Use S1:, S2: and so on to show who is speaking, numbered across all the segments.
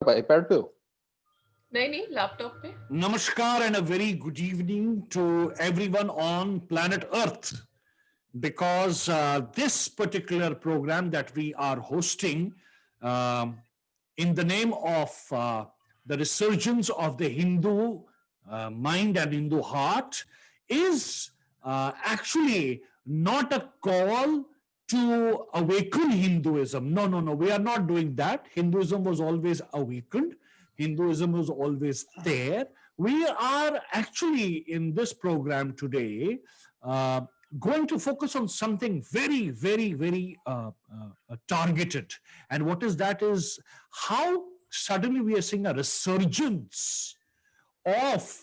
S1: iPad पे हो?
S2: नहीं नहीं लैपटॉप पे।
S3: Namaskar and a very good evening to everyone on planet Earth. Because this particular program that we are hosting um, in the name of the resurgence of the Hindu mind and Hindu heart is actually not a call to awaken Hinduism. No, no, no, we are not doing that. Hinduism was always awakened. Hinduism was always there. We are actually in this program today going to focus on something very, very, very targeted. And what is that is how suddenly we are seeing a resurgence of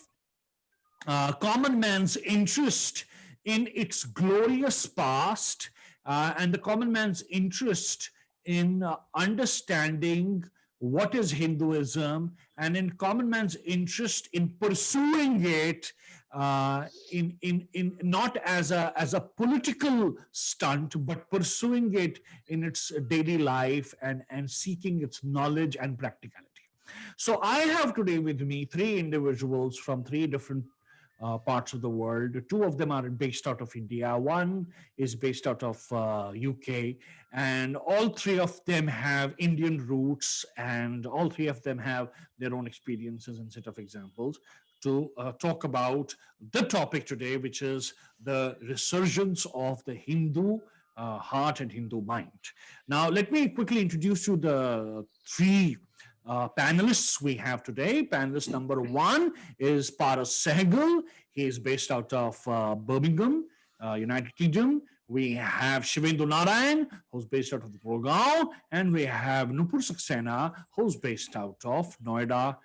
S3: common man's interest in its glorious past and the common man's interest in understanding what is Hinduism and in common man's interest in pursuing it in not as a political stunt, but pursuing it in its daily life and seeking its knowledge and practicality. So I have today with me three individuals from three different parts of the world. Two of them are based out of India. One is based out of UK, and all three of them have Indian roots, and all three of them have their own experiences and set of examples to talk about the topic today, which is the resurgence of the Hindu heart and Hindu mind. Now, let me quickly introduce you the three panelists we have today. Panelist number one is Paras Sehgal. He is based out of Birmingham, United Kingdom. We have Shivendu Narayan, who's based out of Gurgaon, and we have Nupur Saxena, who's based out of Noida,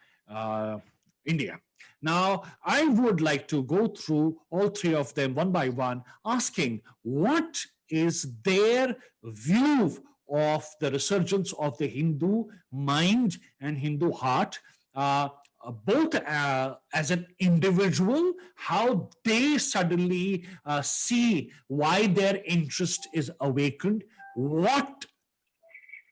S3: India. Now, I would like to go through all three of them one by one, asking what is their view of the resurgence of the Hindu mind and Hindu heart, both as an individual, how they suddenly see why their interest is awakened, what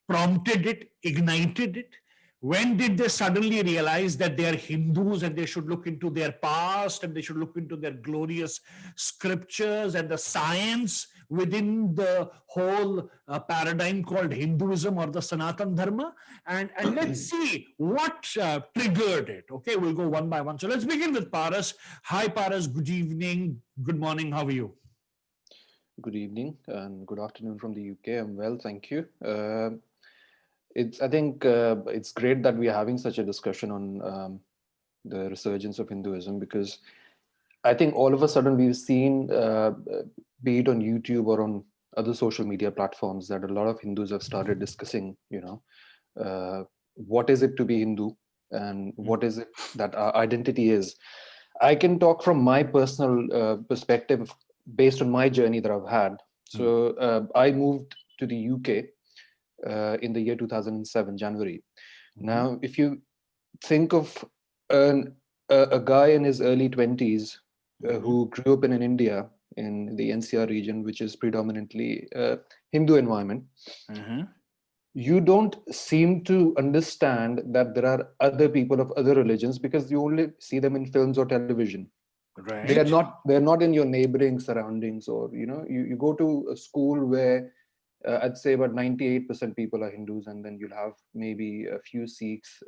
S3: prompted it, ignited it. When did they suddenly realize that they are Hindus and they should look into their past and they should look into their glorious scriptures and the science within the whole paradigm called Hinduism or the Sanatan Dharma? And let's see what triggered it. Okay, we'll go one by one. So let's begin with Paras. Hi, Paras. Good evening. Good morning. How are you?
S1: Good evening and good afternoon from the UK. I'm well, thank you. I think it's great that we are having such a discussion on the resurgence of Hinduism, because I think all of a sudden we've seen, be it on YouTube or on other social media platforms, that a lot of Hindus have started discussing, what is it to be Hindu and what is it that our identity is. I can talk from my personal perspective based on my journey that I've had. So I moved to the UK in the year 2007, January. Now, if you think of a guy in his early 20s who grew up in India, in the NCR region, which is predominantly Hindu environment, you don't seem to understand that there are other people of other religions because you only see them in films or television.
S3: Right.
S1: They're not in your neighboring surroundings, or you go to a school where I'd say about 98% people are Hindus, and then you'll have maybe a few Sikhs,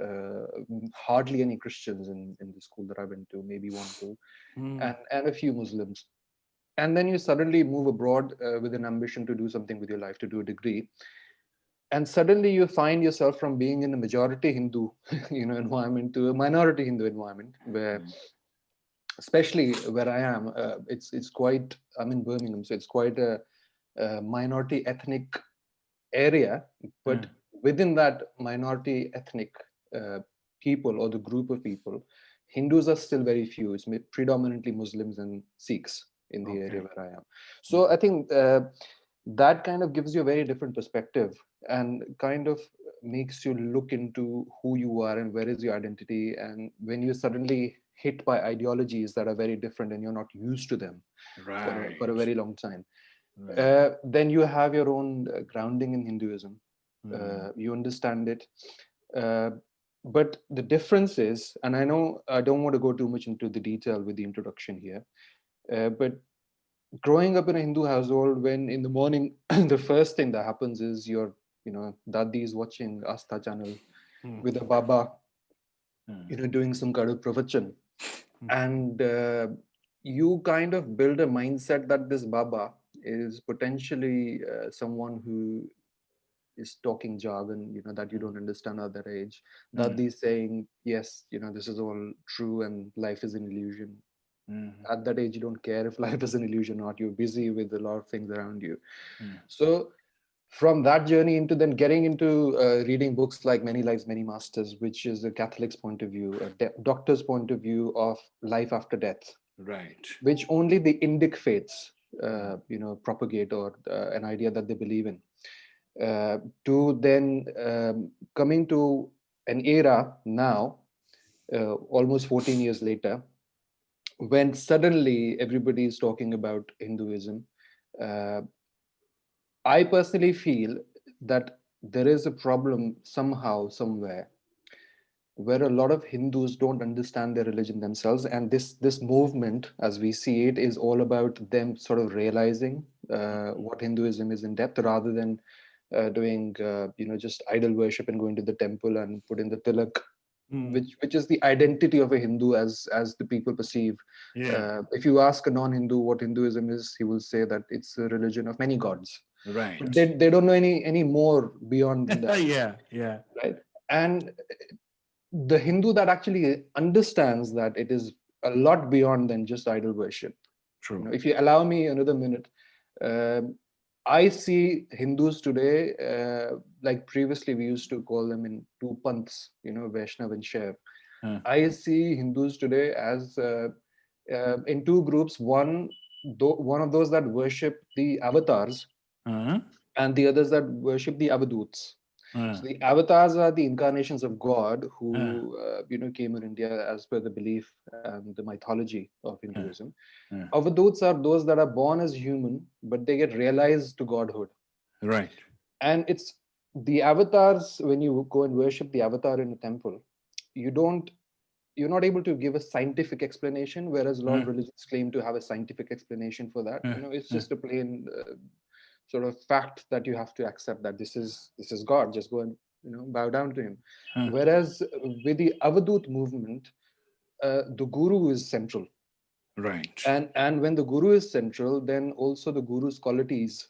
S1: hardly any Christians in the school that I went to, maybe one, two, and a few Muslims. And then you suddenly move abroad with an ambition to do something with your life, to do a degree. And suddenly you find yourself from being in a majority Hindu environment to a minority Hindu environment, where especially where I am, it's quite, I'm in Birmingham, so it's quite a minority ethnic area, but within that minority ethnic people or the group of people, Hindus are still very few. It's predominantly Muslims and Sikhs in the area where I am. So I think that kind of gives you a very different perspective and kind of makes you look into who you are and where is your identity. And when you suddenly hit by ideologies that are very different and you're not used to them for a very long time, then you have your own grounding in Hinduism. You understand it. But the difference is, and I know I don't want to go too much into the detail with the introduction here, but growing up in a Hindu household, when in the morning the first thing that happens is your, daddy is watching Astha channel with a Baba, doing some kind of pravachan, and you kind of build a mindset that this Baba is potentially someone who is talking jargon, that you don't understand at that age. That he's saying, yes, this is all true and life is an illusion. At that age, you don't care if life is an illusion or not. You're busy with a lot of things around you. So from that journey into then getting into reading books like Many Lives, Many Masters, which is a Catholic's point of view, a doctor's point of view of life after death,
S3: Right.
S1: which only the Indic faiths, propagate, or an idea that they believe in. To then coming to an era now, almost 14 years later, when suddenly everybody is talking about Hinduism. uh, I personally feel that there is a problem somehow, somewhere, where a lot of Hindus don't understand their religion themselves, and this movement, as we see it, is all about them sort of realizing what Hinduism is in depth, rather than doing just idol worship and going to the temple and putting the tilak, which is the identity of a Hindu as the people perceive.
S3: Yeah.
S1: If you ask a non-Hindu what Hinduism is, he will say that it's a religion of many gods.
S3: Right.
S1: But they don't know any more beyond than that,
S3: Yeah.
S1: right? And the Hindu that actually understands that it is a lot beyond than just idol worship.
S3: True.
S1: If you allow me another minute, um, I see Hindus today, like previously we used to call them in two panths, Vaishnav and Shaiv. I see Hindus today as in two groups. One of those that worship the avatars, and the others that worship the avaduts. So the avatars are the incarnations of God who, came in India as per the belief and the mythology of Hinduism. Avaduts are those that are born as human, but they get realized to godhood.
S3: Right.
S1: And it's the avatars. When you go and worship the avatar in a temple, you don't you're not able to give a scientific explanation, whereas a lot of religions claim to have a scientific explanation for that. It's just a plain sort of fact that you have to accept that this is God. Just go and bow down to him. Whereas with the Avadut movement, the guru is central,
S3: Right.
S1: and when the guru is central, then also the guru's qualities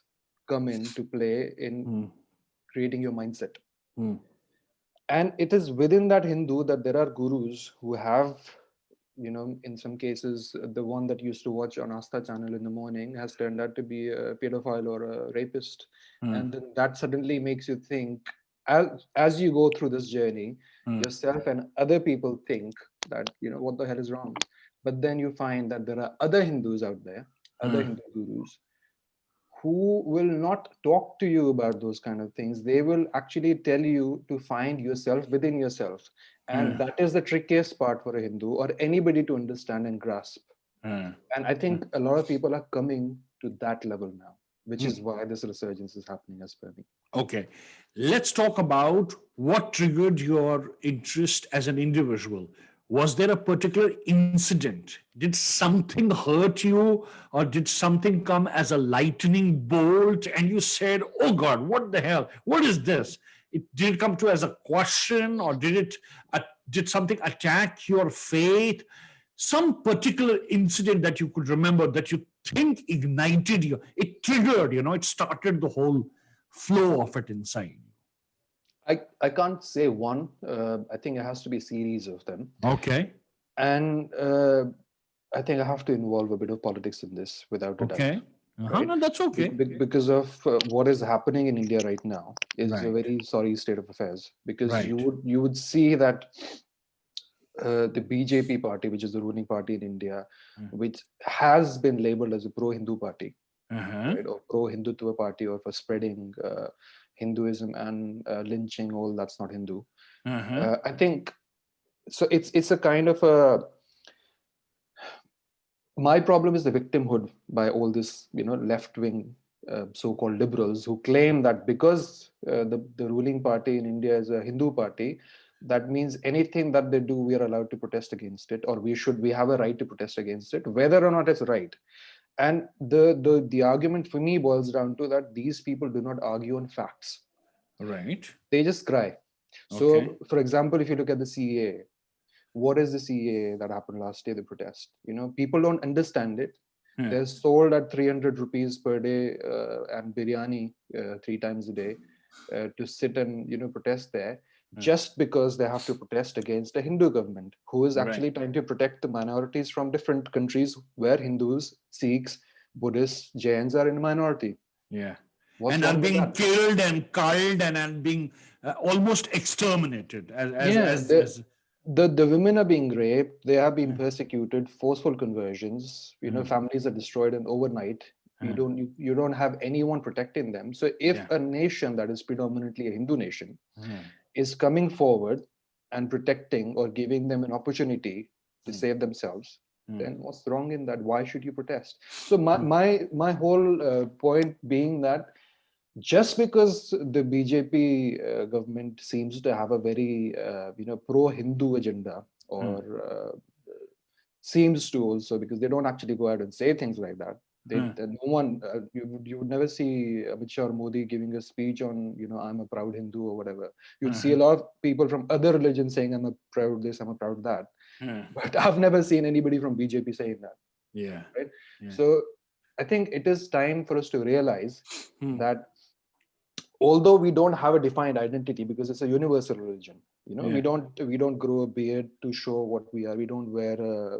S1: come into play in creating your mindset. And it is within that Hindu that there are gurus who have, in some cases, the one that used to watch on Astha channel in the morning has turned out to be a pedophile or a rapist. And then that suddenly makes you think, as you go through this journey, yourself and other people think that, what the hell is wrong? But then you find that there are other Hindus out there, other Hindu gurus, who will not talk to you about those kind of things. They will actually tell you to find yourself within yourself. And that is the trickiest part for a Hindu or anybody to understand and grasp. And I think a lot of people are coming to that level now, which is why this resurgence is happening, as per me.
S3: Okay. Let's talk about what triggered your interest as an individual. Was there a particular incident? Did something hurt you, or did something come as a lightning bolt and you said, "Oh God, what the hell? What is this?" Did it come to as a question, or did something attack your faith? Some particular incident that you could remember that you think ignited you, it triggered, it started the whole flow of it inside.
S1: I can't say one. I think it has to be a series of them.
S3: Okay.
S1: And I think I have to involve a bit of politics in this, without a doubt.
S3: Okay.
S1: Right?
S3: No, that's okay.
S1: Because of what is happening in India right now is a
S3: Right.
S1: very sorry state of affairs. Because
S3: Right.
S1: you would see that the BJP party, which is the ruling party in India, which has been labeled as a pro-Hindu party, right, or pro-Hindutva party, or for spreading Hinduism and lynching all that's not Hindu. I think so. It's a kind of a. My problem is the victimhood by all this, left-wing so-called liberals who claim that because the ruling party in India is a Hindu party, that means anything that they do, we are allowed to protest against it, or we have a right to protest against it, whether or not it's right. And the argument for me boils down to that these people do not argue on facts.
S3: Right.
S1: They just cry.
S3: Okay.
S1: So, for example, if you look at the CAA, what is the CAA that happened last day, the protest? People don't understand it.
S3: Yeah.
S1: They're sold at 300 rupees per day and biryani 3 times a day to sit and protest there, just because they have to protest against a Hindu government who is
S3: Right.
S1: actually trying to protect the minorities from different countries where Hindus, Sikhs, Buddhists, Jains are in minority.
S3: Yeah.
S1: What's
S3: And are
S1: wrong with
S3: being
S1: that?
S3: killed and culled and being almost exterminated
S1: Yeah,
S3: as
S1: the women are being raped. They have been persecuted, forceful conversions. Families are destroyed and overnight. You don't have anyone protecting them. So if
S3: Yeah.
S1: a nation that is predominantly a Hindu nation is coming forward and protecting or giving them an opportunity to save themselves, then what's wrong in that? Why should you protest? So my whole point being that just because the BJP government seems to have a very pro-Hindu agenda, or seems to also, because they don't actually go out and say things like that. No one, you would never see Amit Shah or Modi giving a speech on I'm a proud Hindu or whatever. You'd see a lot of people from other religions saying I'm a proud this, I'm a proud that, but I've never seen anybody from BJP saying that.
S3: Yeah.
S1: Right.
S3: Yeah.
S1: So I think it is time for us to realize that although we don't have a defined identity, because it's a universal religion, we don't grow a beard to show what we are. We don't wear a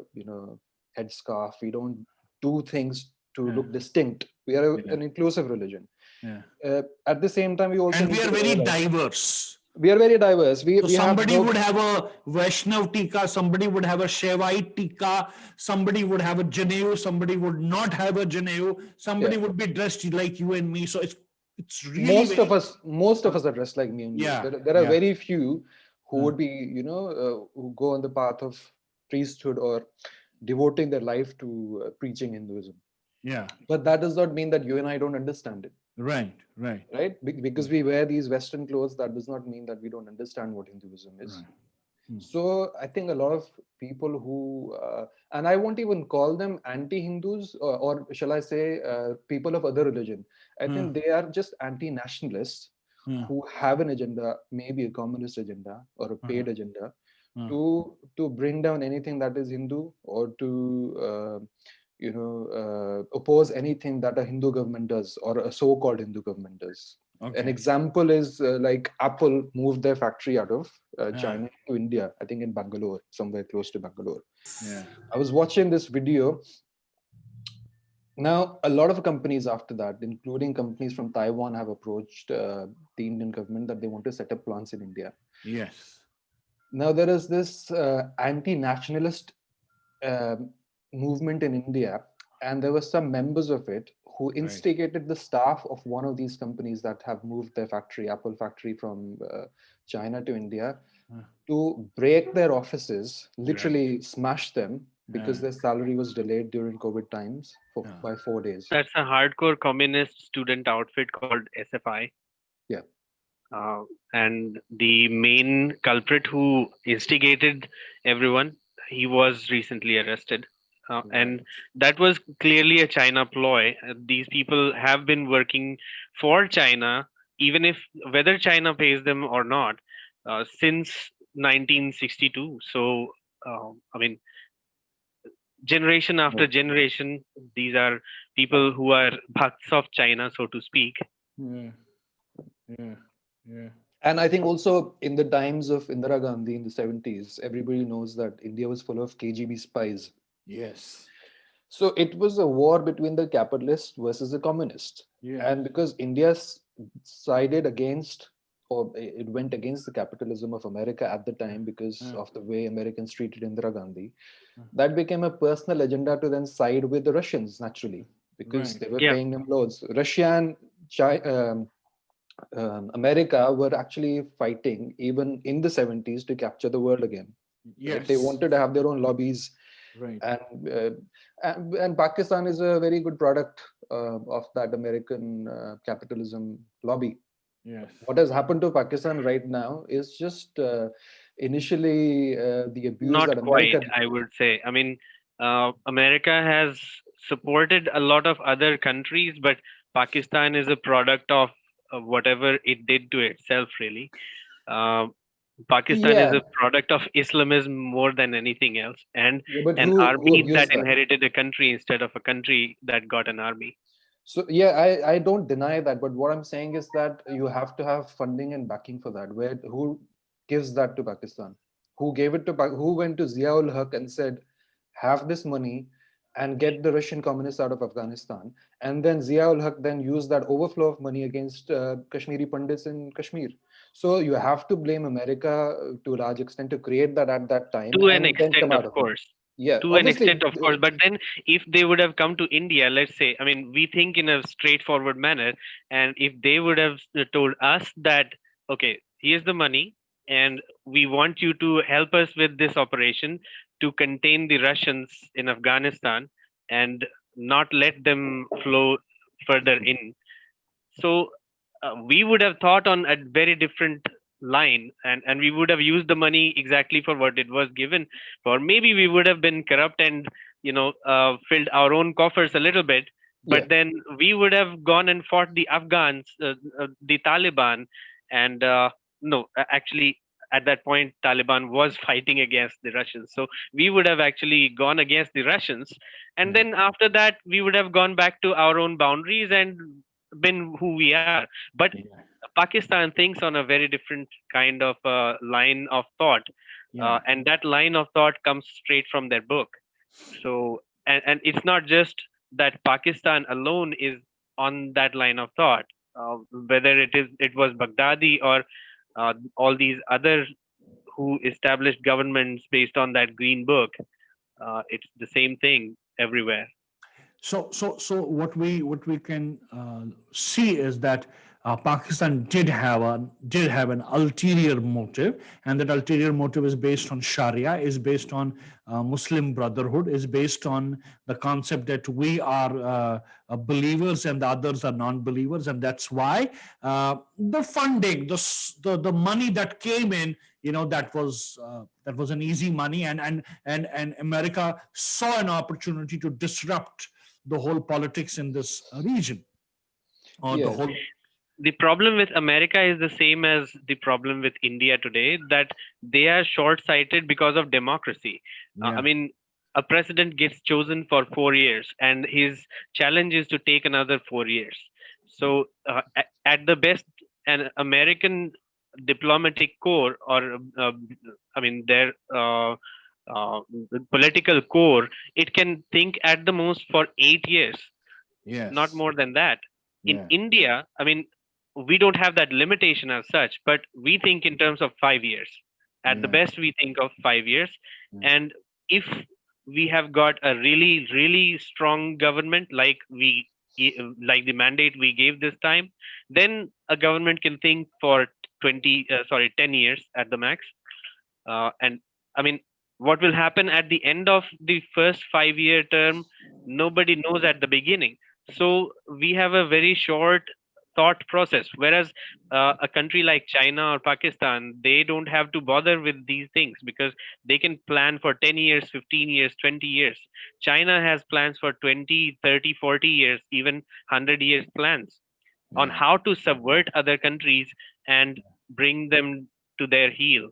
S1: headscarf. We don't do things to look distinct. We are an inclusive religion. At the same time, we also
S3: And
S1: need
S3: we are
S1: to
S3: very
S1: realize
S3: diverse.
S1: we are very diverse.
S3: So
S1: We have
S3: somebody would have a Vaishnav Tika, somebody would have a Shaivite Tika, somebody would have a Janeu, somebody would not have a Janeu, somebody would be dressed like you and me. So it's really
S1: most of us are dressed like me and you. There are very few who would be who go on the path of priesthood or devoting their life to preaching Hinduism.
S3: Yeah.
S1: But that does not mean that you and I don't understand it.
S3: Right.
S1: Because we wear these Western clothes, that does not mean that we don't understand what Hinduism is. So I think a lot of people who, and I won't even call them anti-Hindus, or shall I say people of other religion. I think they are just anti-nationalists who have an agenda, maybe a communist agenda or a paid agenda, to bring down anything that is Hindu, or to oppose anything that a Hindu government does, or a so-called Hindu government does.
S3: Okay.
S1: An example is like Apple moved their factory out of China to India, I think in Bangalore, somewhere close to Bangalore.
S3: Yeah.
S1: I was watching this video. Now, a lot of companies after that, including companies from Taiwan, have approached the Indian government that they want to set up plants in India.
S3: Yes.
S1: Now, there is this anti-nationalist movement in India, and there were some members of it who instigated the staff of one of these companies that have moved their factory, Apple factory, from China to India, to break their offices, literally smash them, because their salary was delayed during COVID times by 4 days.
S4: That's a hardcore communist student outfit called SFI.
S1: Yeah.
S4: And the main culprit who instigated everyone, he was recently arrested. And that was clearly a China ploy. These people have been working for China, even if whether China pays them or not, since 1962. So, I mean, generation after generation, these are people who are bhakts of China, so to speak.
S1: And I think also in the times of Indira Gandhi in the 70s, everybody knows that India was full of KGB spies.
S3: Yes.
S1: So it was a war between the capitalist versus the communist. And because India sided against, or it went against the capitalism of America at the time because of the way Americans treated Indira Gandhi, that became a personal agenda to then side with the Russians, naturally, because they were paying them loads. Russia and America were actually fighting even in the 70s to capture the world again. Right? They wanted to have their own lobbies. And Pakistan is a very good product of that American capitalism lobby. What has happened to Pakistan right now is just initially the abuse
S4: Not
S1: that
S4: quite,
S1: America did.
S4: I would say. I mean, America has supported a lot of other countries, but Pakistan is a product of whatever it did to itself, really. Uh, Pakistan is
S1: Yeah,
S4: a product of Islamism more than anything else, and
S1: yeah, but
S4: an
S1: who
S4: army that
S1: abused that?
S4: inherited a country instead of a country that got an army.
S1: So yeah, I don't deny that, but what I'm saying is that you have to have funding and backing for that. Where who gives that to Pakistan? Who gave it to who went to Ziaul Haq and said, have this money and get the Russian communists out of Afghanistan, and then Ziaul Haq then used that overflow of money against Kashmiri Pandits in Kashmir. So you have to blame America to a large extent to create that at that time
S4: To an
S1: and then come
S4: extent, of
S1: out of it.
S4: course.
S1: Yeah,
S4: To an
S1: obviously.
S4: extent, of course. But then, if they would have come to India, let's say, I mean, we think in a straightforward manner, and if they would have told us that, okay, here's the money, and we want you to help us with this operation to contain the Russians in Afghanistan and not let them flow further in. So we would have thought on a very different line, and we would have used the money exactly for what it was given for. Maybe we would have been corrupt and filled our own coffers a little bit,
S1: Yeah,
S4: but then we would have gone and fought the Afghans, the Taliban, and no, actually. At that point, Taliban was fighting against the Russians. So we would have actually gone against the Russians. And
S1: yeah,
S4: then after that, we would have gone back to our own boundaries and been who we are. But
S3: Yeah.
S4: Pakistan thinks on a very different kind of line of thought,
S3: Yeah.
S4: and that line of thought comes straight from their book. So, and it's not just that Pakistan alone is on that line of thought. Whether it was Baghdadi or all these other who established governments based on that green book, it's the same thing everywhere.
S3: So what we can see is that Pakistan did have an ulterior motive, and that ulterior motive is based on Sharia, is based on Muslim Brotherhood, is based on the concept that we are believers and the others are non-believers, and that's why the funding, the money that came in, that was an easy money, and America saw an opportunity to disrupt the whole politics in this region, or the
S1: yeah,
S3: whole.
S4: The problem with America is the same as the problem with India today, that they are short sighted because of democracy. I
S3: Yeah.
S4: mean, a president gets chosen for 4 years, and his challenge is to take another 4 years. So, at the best, an American diplomatic core, or I mean, their uh, political core, it can think at the most for 8 years, not
S3: Yes.
S4: more than that. In
S3: Yeah.
S4: India, I mean, we don't have that limitation as such, but we think in terms of 5 years. At the
S3: Yeah.
S4: best, we think of 5 years.
S3: Yeah.
S4: And if we have got a really, really strong government, like the mandate we gave this time, then a government can think for 10 years at the max. And I mean, what will happen at the end of the first 5 year term, nobody knows at the beginning. So we have a very short thought process. Whereas a country like China or Pakistan, they don't have to bother with these things because they can plan for 10 years, 15 years, 20 years. China has plans for 20, 30, 40 years, even 100 years plans on
S3: Yeah.
S4: how to subvert other countries and bring them to their heel.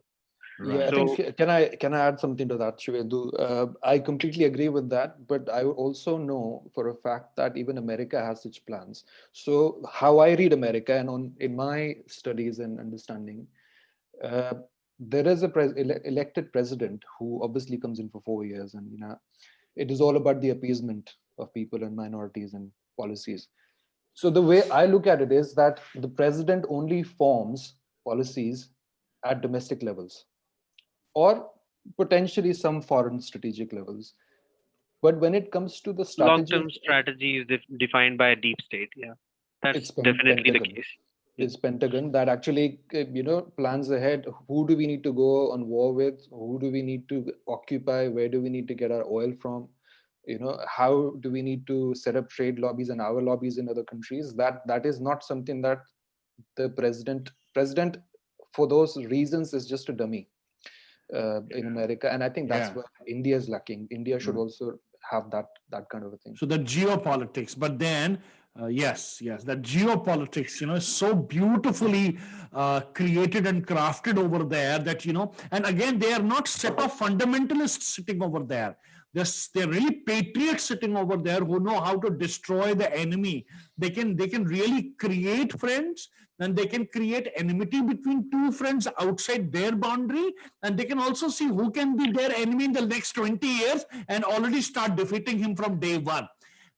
S1: yeah. I
S3: Right.
S1: think
S4: So
S1: can I add something to that, Shvedu? I completely agree with that, but I also know for a fact that even America has such plans. So how I read America, and in my studies and understanding, uh, there is a elected president who obviously comes in for 4 years, and it is all about the appeasement of people and minorities and policies. So the way I look at it is that the president only forms policies at domestic levels or potentially some foreign strategic levels. But when it comes to the strategy,
S4: long-term strategy is defined by a deep state. Yeah,
S1: it's
S4: that's definitely the
S1: Pentagon.
S4: case. Yeah.
S1: It's Pentagon that actually plans ahead. Who do we need to go on war with? Who do we need to occupy? Where do we need to get our oil from? How do we need to set up trade lobbies and our lobbies in other countries? That is not something that the president for those reasons is just a dummy. in America, and I think that's
S3: Yeah.
S1: where India is lacking. India should
S3: Mm.
S1: also have that kind of a thing.
S3: So the geopolitics, but then yes, that geopolitics, is so beautifully created and crafted over there that and again they are not set of fundamentalists sitting over there. They're really patriots sitting over there who know how to destroy the enemy. They can really create friends, and they can create enmity between two friends outside their boundary, and they can also see who can be their enemy in the next 20 years and already start defeating him from day one.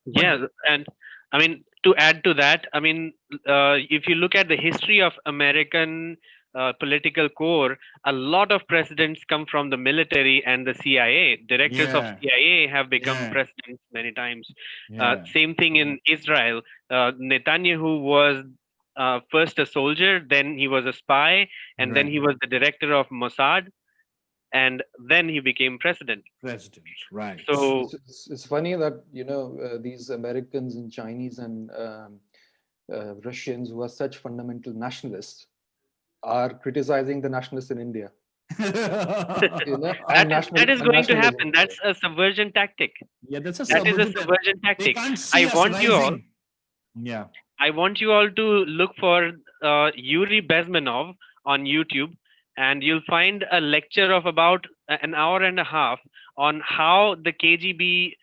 S3: But
S4: Yeah, and I mean, to add to that, I mean, if you look at the history of American political core, a lot of presidents come from the military and the CIA. Directors of
S3: yeah,
S4: CIA have become
S3: yeah,
S4: presidents many times.
S3: yeah,
S4: Same thing in Israel. Netanyahu was first a soldier, then he was a spy, and then
S3: right.
S4: he was the director of Mossad, and then he became president.
S3: President, right.
S4: So
S1: It's funny that these Americans and Chinese and Russians who are such fundamental nationalists are criticizing the nationalists in India.
S4: that
S1: And
S4: that is going to
S1: nationalism.
S4: happen. That's a subversion tactic.
S3: Yeah, that's a
S4: That is a
S3: subversion.
S4: subversion
S3: They
S4: tactic.
S3: can't
S4: I
S3: see us
S4: want you all.
S3: rising. Yeah.
S4: I want you all to look for Yuri Bezmenov on YouTube, and you'll find a lecture of about an hour and a half on how the KGB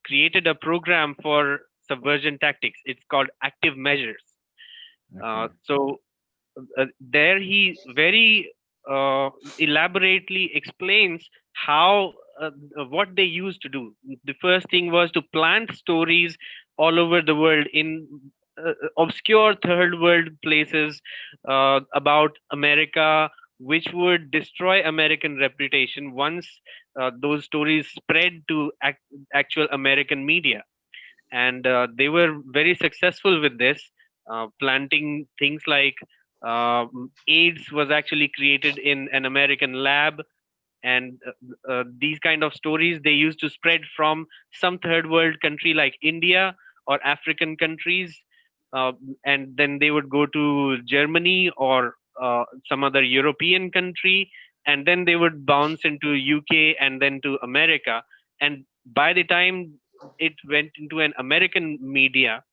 S4: created a program for subversion tactics. It's called Active Measures.
S3: Okay.
S4: So there he very elaborately explains how what they used to do. The first thing was to plant stories all over the world in obscure third world places about America, which would destroy American reputation once those stories spread to actual American media. And they were very successful with this, planting things like AIDS was actually created in an American lab, and these kind of stories they used to spread from some third world country like India or African countries, uh, and then they would go to Germany or some other European country, and then they would bounce into UK and then to America. And by the time it went into an American media,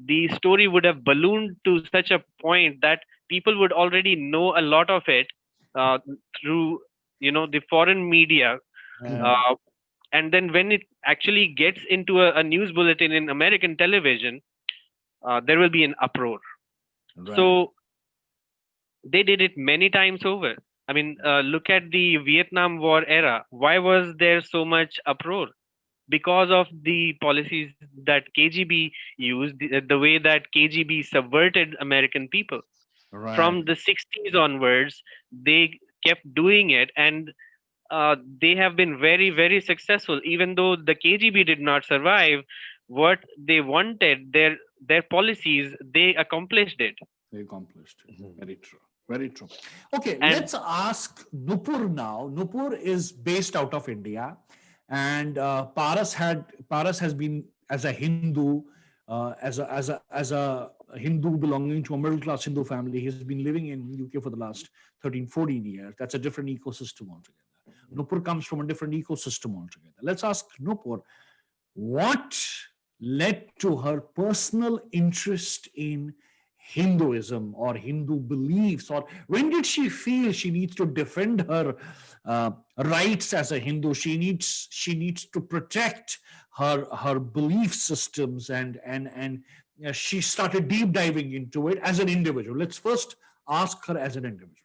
S4: the story would have ballooned to such a point that people would already know a lot of it through the foreign media,
S3: Yeah.
S4: uh, and then when it actually gets into a news bulletin in American television, there will be an uproar.
S3: Right.
S4: So they did it many times over. I mean, look at the Vietnam War era. Why was there so much uproar? Because of the policies that KGB used, the way that KGB subverted American people.
S3: Right.
S4: From the 60s onwards, they kept doing it, and they have been very, very successful. Even though the KGB did not survive, what they wanted, their policies, they accomplished it.
S3: They accomplished it. Very true. Very true. Okay,
S4: And
S3: let's ask Nupur now. Nupur is based out of India, and Paras has been as a Hindu, as a Hindu belonging to a middle class Hindu family. He's been living in UK for the last 13, 14 years. That's a different ecosystem altogether. Nupur comes from a different ecosystem altogether. Let's ask Nupur, what led to her personal interest in Hinduism or Hindu beliefs, or when did she feel she needs to defend her rights as a Hindu? She needs to protect her belief systems, and she started deep diving into it as an individual. Let's first ask her as an individual.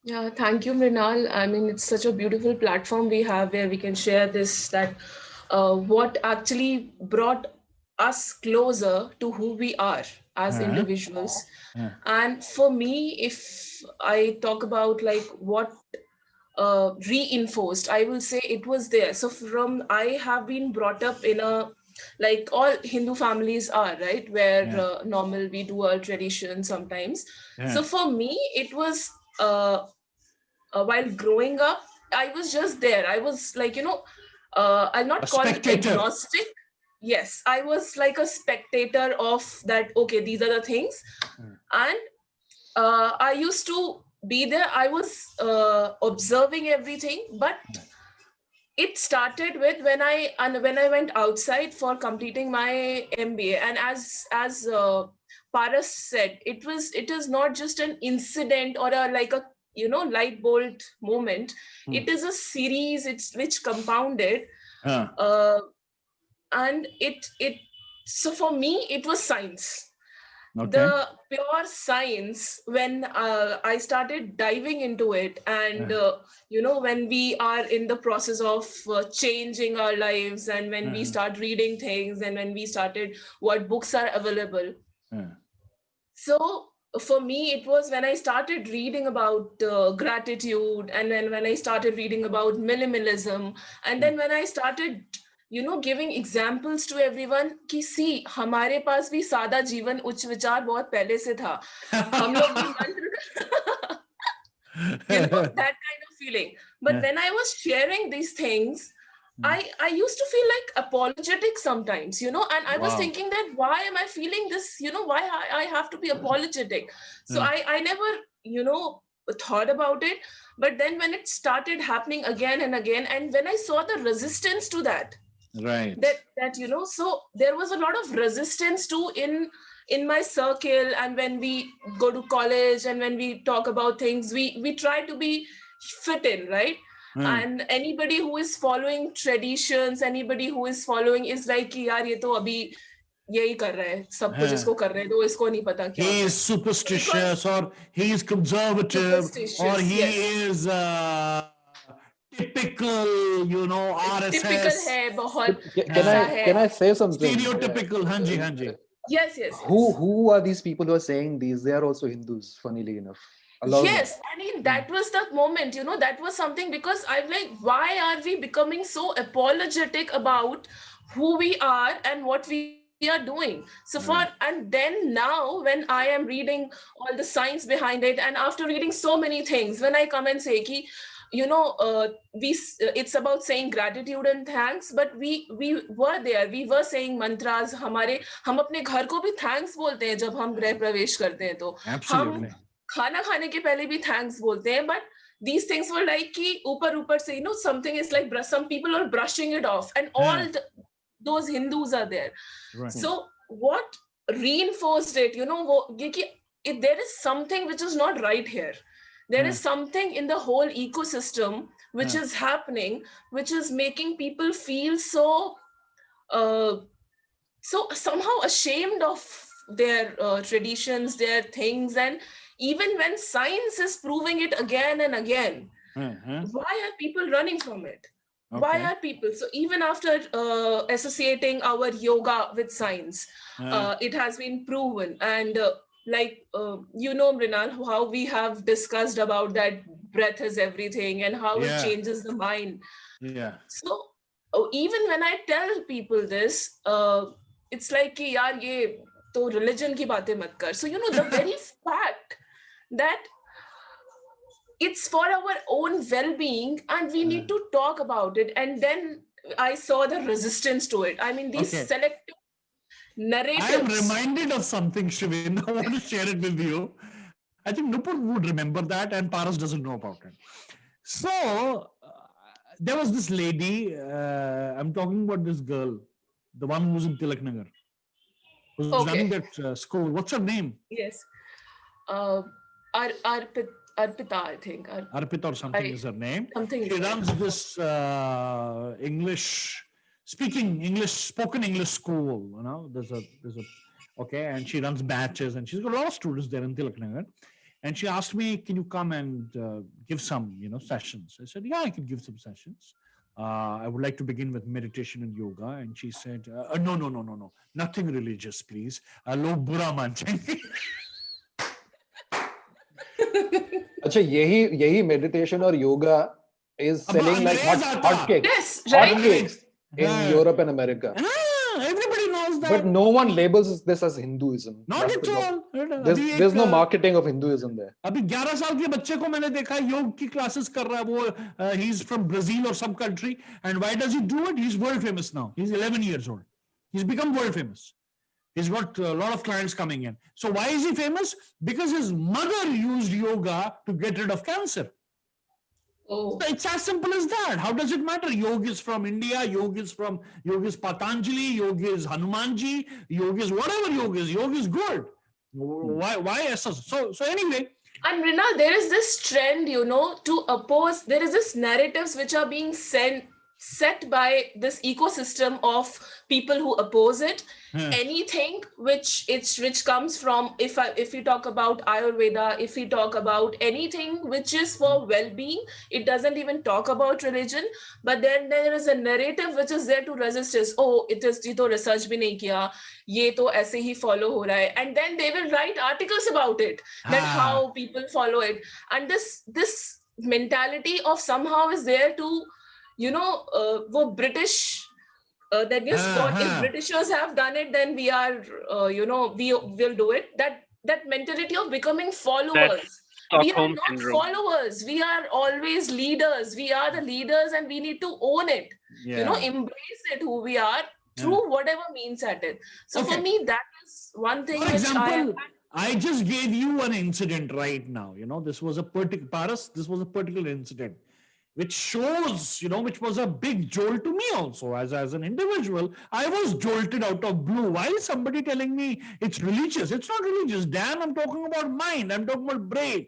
S2: Yeah, thank you, Mrinal. I mean, it's such a beautiful platform we have where we can share this, that what actually brought us closer to who we are as
S3: Uh,
S2: individuals.
S3: uh,
S2: And for me, if I talk about like what reinforced, I will say it was there. So from I have been brought up in a, like all Hindu families are, right, where
S3: yeah,
S2: normal we do our tradition sometimes.
S3: yeah.
S2: So for me it was while growing up, I was just there. I was like, I'll
S3: A
S2: not call it
S3: spectator.
S2: agnostic. Yes, I was like a spectator of that. Okay, these are the things.
S3: Mm.
S2: And I used to be there. I was observing everything, but it started with when I went outside for completing my MBA, and as Paras said, it is not just an incident or a like a light bulb moment. It is a series. It's which compounded, uh, and it so for me it was science.
S3: Okay.
S2: The pure science, when I started diving into it, and when we are in the process of changing our lives, and when we start reading things, and when we started what books are available. So for me, it was when I started reading about gratitude, and then when I started reading about minimalism, and then when I started giving examples to everyone कि see हमारे पास भी सादा जीवन उच्च विचार बहुत पहले से था, हम लोग भी मंत्र that kind of feeling. But when I was sharing these things, I used to feel like apologetic sometimes, and I was thinking that why am I feeling this, why I have to be apologetic. So I never thought about it. But then when it started happening again and again, and when I saw the resistance to that,
S3: right,
S2: that so there was a lot of resistance too in my circle. And when we go to college and when we talk about things, we try to be fit in, right? And anybody who is following traditions, anybody who is following is like कि यार ये तो अभी यही कर रहा है, सब कुछ इसको कर रहे हैं, तो इसको नहीं पता क्या
S3: he
S2: होता
S3: is
S2: है.
S3: superstitious, or he is conservative, or
S2: Superstitious,
S3: he
S2: yes.
S3: is typical,
S2: Typical
S3: RSS,
S2: है, बहुत
S1: Can
S2: ऐसा
S1: I
S2: है.
S1: can I say something?
S3: stereotypical. Hanji, hanji.
S2: Yes, yes, yes.
S1: Who are these people who are saying these? They are also Hindus, funnily enough. A lot of them.
S2: Yes, I mean, that was the moment, that was something, because I'm like, why are we becoming so apologetic about who we are and what we are doing? So and then now when I am reading all the science behind it, and after reading so many things, when I come and say ki, it's about saying gratitude and thanks, but we were there, we were saying mantras. हम अपने घर को भी thanks बोलते हैं जब हम गृह प्रवेश करते हैं, तो हम खाना खाने के पहले भी थैंक्स बोलते हैं. But these things were like कि ऊपर से something is like some people are brushing it off, and all those Hindus are there.
S3: Right.
S2: So what reinforced it, वो कि there is something which is not right here. There is something in the whole ecosystem which is happening, which is making people feel so somehow ashamed of their traditions, their things. And even when science is proving it again and again, why are people running from it? Why are people? So even after associating our yoga with science, it has been proven. And Mrinal, how we have discussed about that breath is everything and how it changes the mind.
S3: Yeah.
S2: So even when I tell people this, it's like कि यार ये तो religion की बातें मत कर. So the very fact that it's for our own well-being and we need to talk about it. And then I saw the resistance to it. I mean, these selective narratives.
S3: I am reminded of something, Shivin. I want to share it with you. I think Nupur would remember that, and Paras doesn't know about it. So there was this lady. I'm talking about this girl, the one who was in Tilak Nagar, who's running that school. What's her name?
S2: Yes, Arpita, I think.
S3: Arpita or something is her name.
S2: Something.
S3: She runs this spoken English school. There's a and she runs batches, and she's got a lot of students there in Tilak Nagar. And she asked me, can you come and give some, sessions? I said, yeah, I can give some sessions. I would like to begin with meditation and yoga. And she said, no. Nothing religious, please. Log bura maan jayenge.
S1: अच्छा यही meditation or yoga is selling like hotcakes.
S2: Yes, right.
S1: Hotcakes in Europe and America.
S3: Everybody knows that.
S1: But no one labels this as Hinduism.
S3: Not at all.
S1: There's no marketing of Hinduism there.
S3: अभी 11 साल के बच्चे को मैंने देखा योग की classes कर रहा है वो he's from Brazil or some country, and why does he do it? He's world famous now. He's 11 years old. He's become world famous. He's got a lot of clients coming in. So why is he famous? Because his mother used yoga to get rid of cancer.
S2: Oh,
S3: So it's as simple as that. How does it matter? Yoga is from India, yoga is Patanjali, yoga is Hanumanji, yoga is whatever yoga is good. Why? So anyway.
S2: and Rinal, there is this trend, to oppose. There is this narratives which are being set by this ecosystem of people who oppose it. Anything which comes from, if we talk about Ayurveda, if we talk about anything which is for well-being, it doesn't even talk about religion. But then there is a narrative which is there to resist this. Oh, it is ये तो research भी नहीं किया, ये तो ऐसे ही follow हो रहा है, and then they will write articles about it, that how people follow it, and this mentality of somehow is there to, वो British. That yes, God, if Britishers have done it, then we are, we will do it. That mentality of becoming followers.
S4: That's
S2: We are
S4: Stockholm
S2: not
S4: syndrome.
S2: followers. We are always leaders. We are the leaders, and we need to own it. Embrace it, who we are, through whatever means at it. So for me, that is one thing.
S3: For example, I just gave you an incident right now. This was a particular incident, which shows, which was a big jolt to me also as an individual. I was jolted out of blue. Why is somebody telling me it's religious? It's not religious, Dan. I'm talking about mind. I'm talking about brain.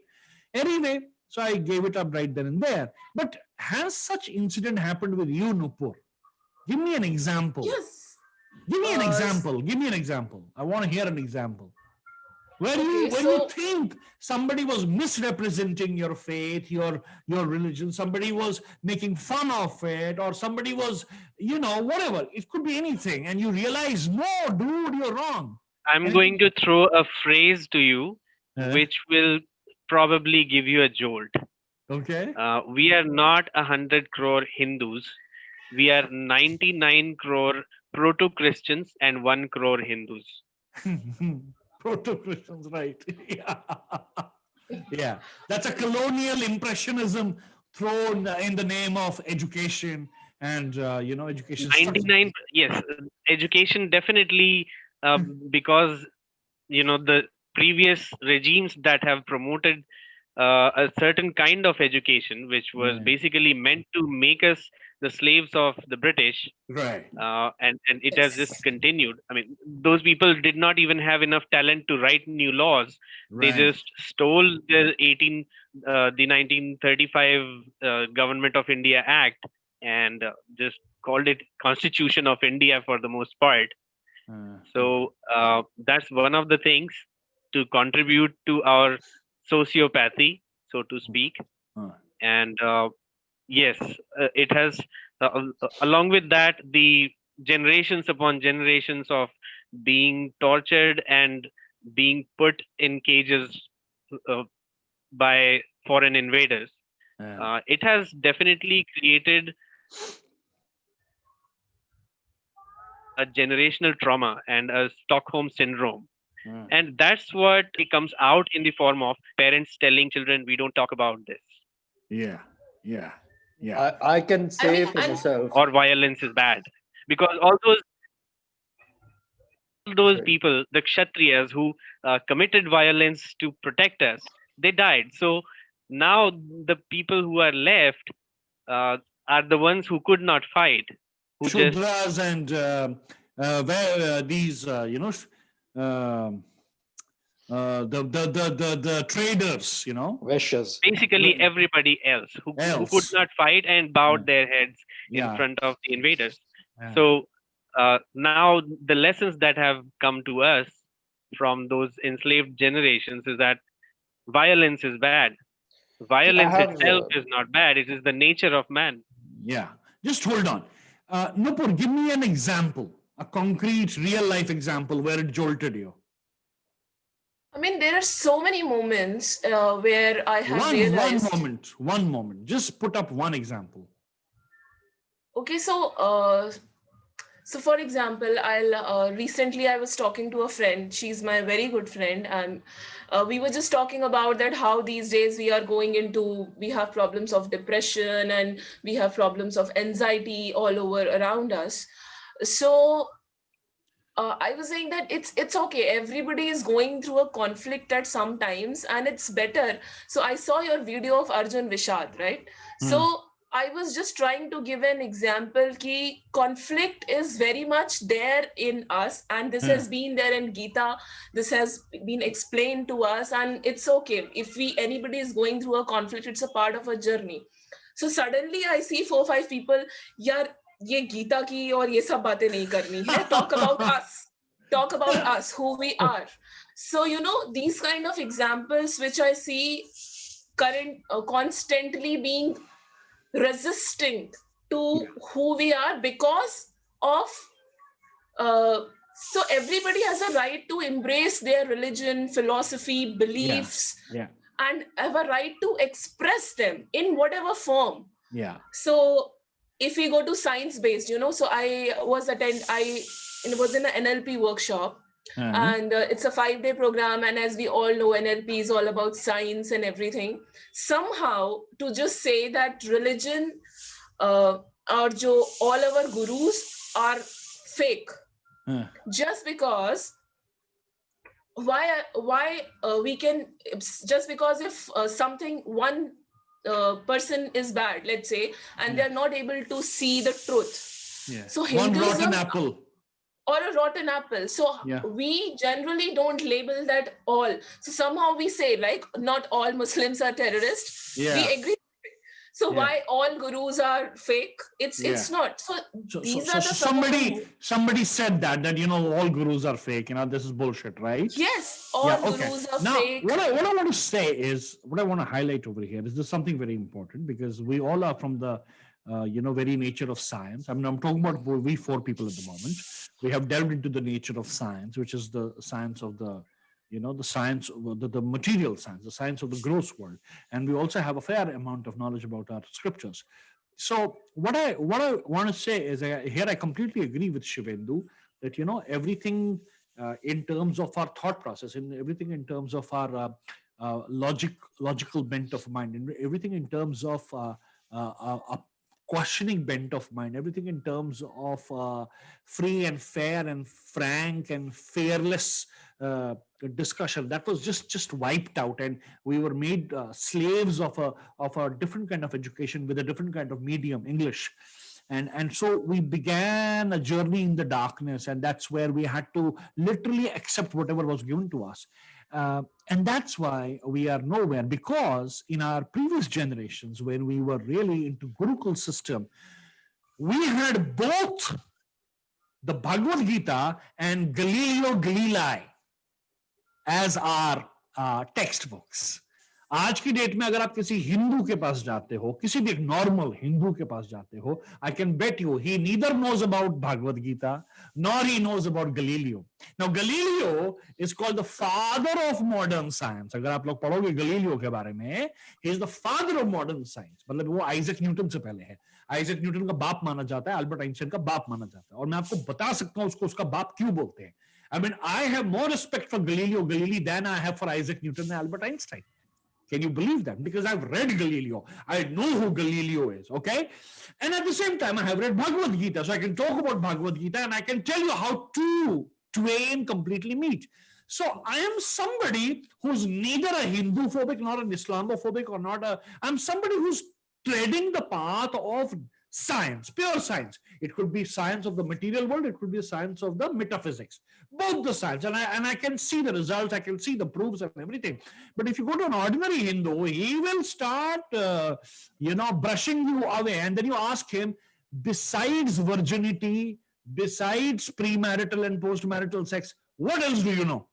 S3: Anyway, so I gave it up right then and there. But has such incident happened with you, Nupur? Give me an example.
S2: Yes.
S3: Give me an example. I want to hear an example. When you think somebody was misrepresenting your faith, your religion, somebody was making fun of it, or somebody was, whatever, it could be anything, and you realize, no, dude, you're wrong.
S4: I'm going to throw a phrase to you, which will probably give you a jolt.
S3: Okay.
S4: We are not 100 crore Hindus. We are 99 crore proto-Christians and 1 crore Hindus.
S3: Proto-Christians, right? Yeah. That's a colonial impressionism thrown in the name of education and, education.
S4: 99, yes. Education definitely, because, the previous regimes that have promoted a certain kind of education, which was basically meant to make us the slaves of the British,
S3: right?
S4: And it has just continued. I mean, those people did not even have enough talent to write new laws. They just stole the 1935 Government of India Act and just called it Constitution of India for the most part. So that's one of the things to contribute to our sociopathy, so to speak. And yes, it has, along with that, the generations upon generations of being tortured and being put in cages by foreign invaders. It has definitely created a generational trauma and a Stockholm syndrome. And that's what it comes out in the form of parents telling children, we don't talk about this.
S3: Yeah.
S1: I can say for myself.
S4: Or violence is bad. Because all those people, the Kshatriyas who committed violence to protect us, they died. So now the people who are left are the ones who could not fight. Who
S3: Shudras and these, the traders,
S1: Vaishyas.
S4: Basically everybody else who could not fight and bowed their heads in front of the invaders. So now the lessons that have come to us from those enslaved generations is that violence is bad. Violence itself is not bad. It is the nature of man.
S3: Yeah. Just hold on. Nupur, give me an example, a concrete real life example where it jolted you.
S2: I mean, there are so many moments where I have realized.
S3: One moment. Just put up one example.
S2: Okay, so for example, recently I was talking to a friend. She's my very good friend, and we were just talking about that how these days we have problems of depression and we have problems of anxiety all over around us. So I was saying that it's okay. Everybody is going through a conflict at some times, and it's better. So I saw your video of Arjun Vishad, right?
S3: Hmm.
S2: So I was just trying to give an example ki conflict is very much there in us, and this
S3: Yeah.
S2: has been there in Gita. This has been explained to us, and it's okay. If anybody is going through a conflict, it's a part of a journey. So suddenly I see 4 5 people, yeah, ये गीता की और ये सब बातें नहीं करनी है. Talk about us, who we are. So these kind of examples which I see constantly being resistant to who we are because of so everybody has a right to embrace their religion, philosophy, beliefs,
S3: Yeah.
S2: and have a right to express them in whatever form.
S3: Yeah.
S2: So if we go to science based, so I was in an NLP workshop, and it's a 5-day program, and as we all know, NLP is all about science and everything. Somehow to just say that religion or all our gurus are fake, just because why we can, just because if something one person is bad, let's say, and they're not able to see the truth.
S3: Yeah.
S2: So
S3: One rotten
S2: Hinduism
S3: apple.
S2: or a rotten apple. So we generally don't label that all. So somehow we say like not all Muslims are terrorists. We agree. So why all gurus are fake? It's not. So these are the
S3: somebody said that all gurus are fake. This is bullshit, right?
S2: Yes, all gurus are
S3: now,
S2: fake.
S3: What I want to say is, what I want to highlight over here is this something very important, because we all are from the very nature of science. I mean, I'm talking about we 4 people at the moment. We have delved into the nature of science, which is the science of the the science, the material science, the science of the gross world. And we also have a fair amount of knowledge about our scriptures. So what I want to say is, here I completely agree with Shivendu that everything in terms of our thought process, and everything in terms of our logical bent of mind, and everything in terms of a questioning bent of mind, everything in terms of free and fair and frank and fearless discussion, that was just wiped out, and we were made slaves of a different kind of education with a different kind of medium, English. And so we began a journey in the darkness, and that's where we had to literally accept whatever was given to us. And that's why we are nowhere, because in our previous generations, when we were really into Gurukul system, we had both the Bhagavad Gita and Galileo Galilei as our textbooks. आज की date में अगर आप किसी हिंदू के पास जाते हो, किसी भी एक नॉर्मल हिंदू के पास जाते हो, I can bet you he neither knows about Bhagavad Gita nor he knows about Galileo. Now Galileo is called the father of modern science. अगर आप लोग पढ़ोगे Galileo के बारे में, he is the father of modern science. मतलब वो Isaac Newton से पहले है. आइजक न्यूटन का बाप माना जाता है, अल्बर्ट आइंस्टाइन का बाप माना जाता है, और मैं आपको बता सकता हूं उसको उसका बाप क्यों बोलते हैं. I mean, I have more respect for Galileo Galilei than I have for Isaac Newton and Albert Einstein. Can you believe that? Because I've read Galileo. I know who Galileo is, okay? And at the same time, I have read Bhagavad Gita, so I can talk about Bhagavad Gita and I can tell you how two twain completely meet. So I am somebody who's neither a Hindu phobic nor an Islamophobic or not a... I'm somebody who's treading the path of science, pure science. It could be science of the material world, it could be a science of the metaphysics, both the science, and I can see the results, I can see the proofs and everything. But if you go to an ordinary Hindu, he will start brushing you away, and then you ask him, besides virginity, besides premarital and postmarital sex, what else do you know?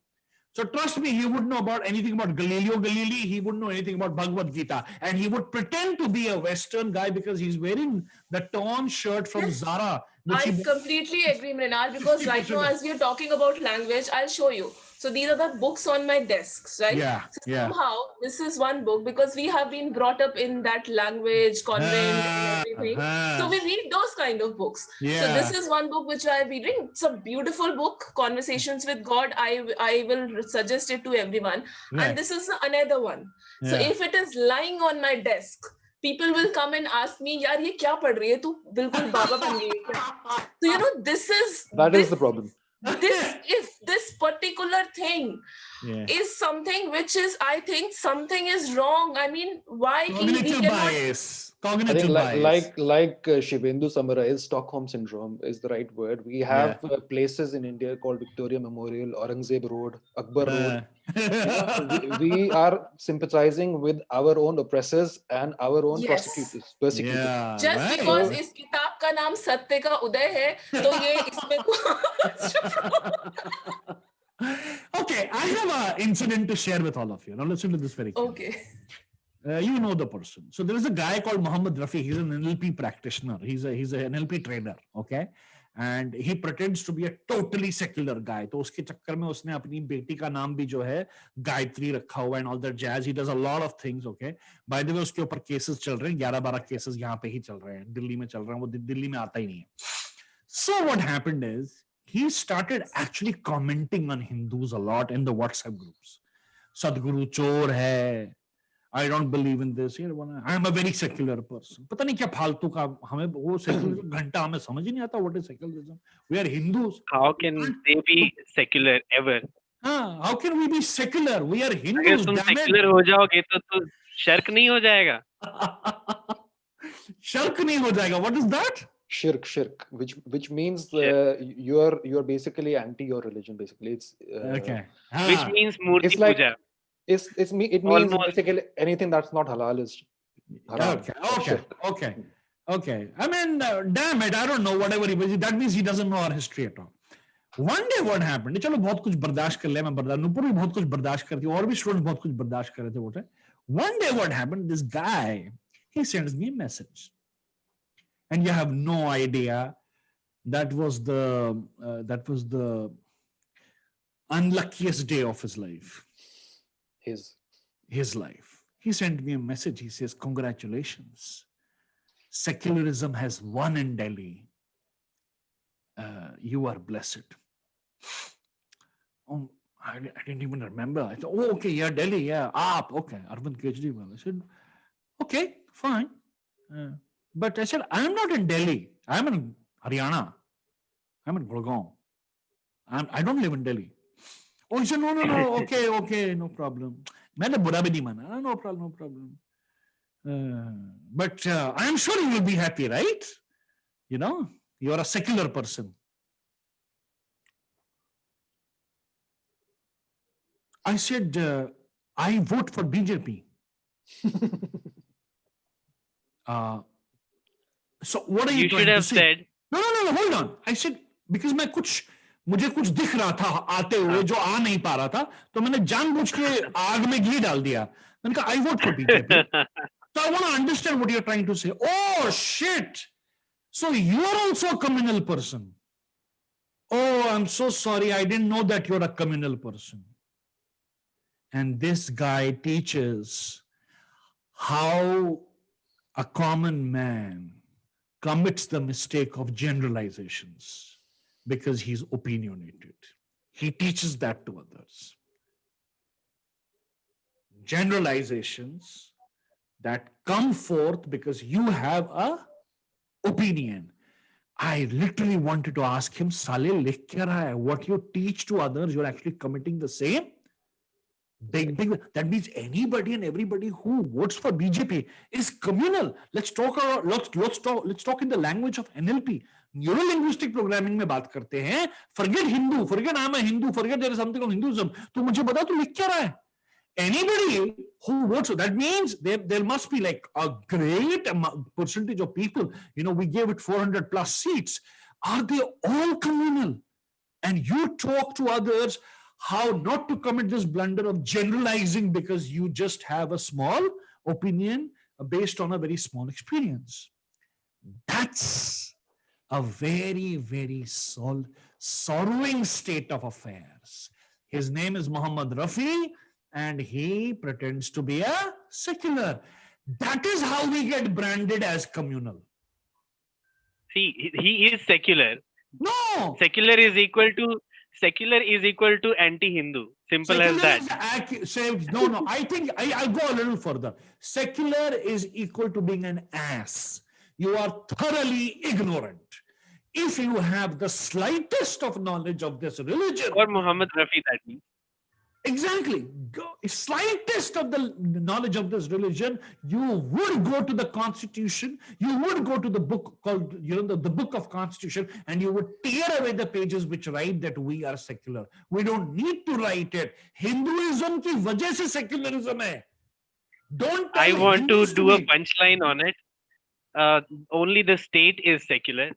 S3: So trust me, he wouldn't know about anything about Galileo Galilei. He wouldn't know anything about Bhagavad Gita. And he would pretend to be a Western guy because he's wearing the torn shirt from Zara.
S2: I completely agree, Mrinal, because right now, as we are talking about language, I'll show you. So these are the books on my desks, right? So somehow, this is one book because we have been brought up in that language, convent and everything. So we read those kind of books. So this is one book which I'll be reading. It's a beautiful book, Conversations with God. I will suggest it to everyone. And this is another one. So if it is lying on my desk, people will come and ask me, यार ये क्या पढ़ रही है तू बिल्कुल बाबा बन गई है क्या? So this is
S1: the problem.
S2: this particular thing is something which is, I think something is wrong. I mean, why he
S3: Cognitive
S2: cannot.
S3: bias.
S1: I think
S3: Cognitive bias.
S1: like Shivendu summarized, Stockholm syndrome is the right word. We have places in India called Victoria Memorial, Aurangzeb Road, Akbar Road. We are sympathizing with our own oppressors and our own
S2: Yes.
S1: persecutors.
S3: Yeah,
S2: Just
S3: right.
S2: because इस किताब का नाम सत्य का उदय है, तो ये इसमें
S3: Okay, I have an incident to share with all of you. Now listen to this very carefully.
S2: Okay.
S3: You know the person. So there is a guy called Muhammad Rafi. He's an NLP practitioner. He's an NLP trainer. Okay, and he pretends to be a totally secular guy. तो उसके चक्कर में उसने अपनी बेटी का नाम भी जो है गायत्री रखा हुआ and all that jazz. He does a lot of things. Okay. By the way, उसके ऊपर cases चल रहे हैं. 11-12 cases यहाँ पे ही चल रहे हैं. दिल्ली में चल रहे हैं. वो दिल्ली में आता ही नहीं है. So what happened is he started actually commenting on Hindus a lot in the WhatsApp groups. Sadhguru chor hai. I don't believe in this. I am a very secular person. पता नहीं क्या फालतू का हमें वो secularism घंटा हमें समझ ही नहीं आता. What is secularism? We are Hindus.
S4: How can they be secular ever?
S3: How can we be secular? We are
S4: अगर
S3: Hindus.
S4: तुम
S3: Damn
S4: secular
S3: it.
S4: हो जाओगे तो शर्क नहीं हो जाएगा.
S3: शर्क नहीं हो जाएगा. What is that?
S1: Shirk, which means you're basically anti your religion. Basically, it's
S3: okay.
S4: Which means murti
S1: it's like
S4: puja.
S1: it means basically anything that's not halal is haram.
S3: Okay. I mean, damn it, I don't know whatever he was. That means he doesn't know our history at all. One day what happened? चलो बहुत कुछ बर्दाश्त कर लिया मैं बर्दाश्त नुपुर भी बहुत कुछ बर्दाश्त करती और भी स्टूडेंट्स बहुत कुछ बर्दाश्त कर रहे थे वो. One day what happened? This guy, he sends me a message. And you have no idea that was the unluckiest day of his life. His life. He sent me a message. He says, congratulations. Secularism has won in Delhi. You are blessed. Oh, I didn't even remember. I thought, oh, okay, yeah, Delhi, yeah. Okay, Arvind Kejriwal. I said, okay, fine. But I said, I'm not in Delhi. I'm in Haryana. I'm in Gurgaon. I don't live in Delhi. Oh, he said, no, okay, no problem. No problem. But I'm sure you will be happy, right? You know, you are a secular person. I said, I vote for BJP. So what are you trying to say?
S4: Said.
S3: No, hold on. I said, because मुझे कुछ दिख रहा था आते हुए जो आ नहीं पा रहा था तो मैंने जानबूझ के आग में घी डाल दिया. मैंने कहा, I vote for BJP. So I want to understand what you're trying to say. Oh, shit. So you are also a communal person. Oh, I'm so sorry. I didn't know that you're a communal person. And this guy teaches how a common man commits the mistake of generalizations because he's opinionated. He teaches that to others. Generalizations that come forth because you have a opinion. I literally wanted to ask him, Saleh, likh kya raha hai? What you teach to others, you're actually committing the same. Big. That means anybody and everybody who votes for BJP is communal. Let's talk in the language of NLP. Neuro-linguistic programming में बात करते हैं. Forget Hindu, forget I'm a Hindu, forget there is something of Hinduism. तो मुझे बता तू लिख क्या रहा है? Anybody who votes, that means there must be like a great percentage of people. You know, we gave it 400 plus seats. Are they all communal? And you talk to others how not to commit this blunder of generalizing because you just have a small opinion based on a very small experience. That's a very, very sorrowing state of affairs. His name is Muhammad Rafi, and he pretends to be a secular. That is how we get branded as communal.
S4: See, he is secular.
S3: No!
S4: Secular is equal to anti-Hindu. Simple
S3: secular
S4: as that.
S3: No. I think I'll go a little further. Secular is equal to being an ass. You are thoroughly ignorant. if you have the slightest of knowledge of this religion,
S4: Or Muhammad Rafi, that means.
S3: exactly, slightest of the knowledge of this religion, you would go to the constitution, you would go to the book called, the book of constitution, and you would tear away the pages which write that we are secular. We don't need to write it. Hinduism ki wajah se secularism hai. Don't
S4: I
S3: tell
S4: want to
S3: Hindus
S4: do a
S3: be.
S4: punchline on it. Only the state is secular.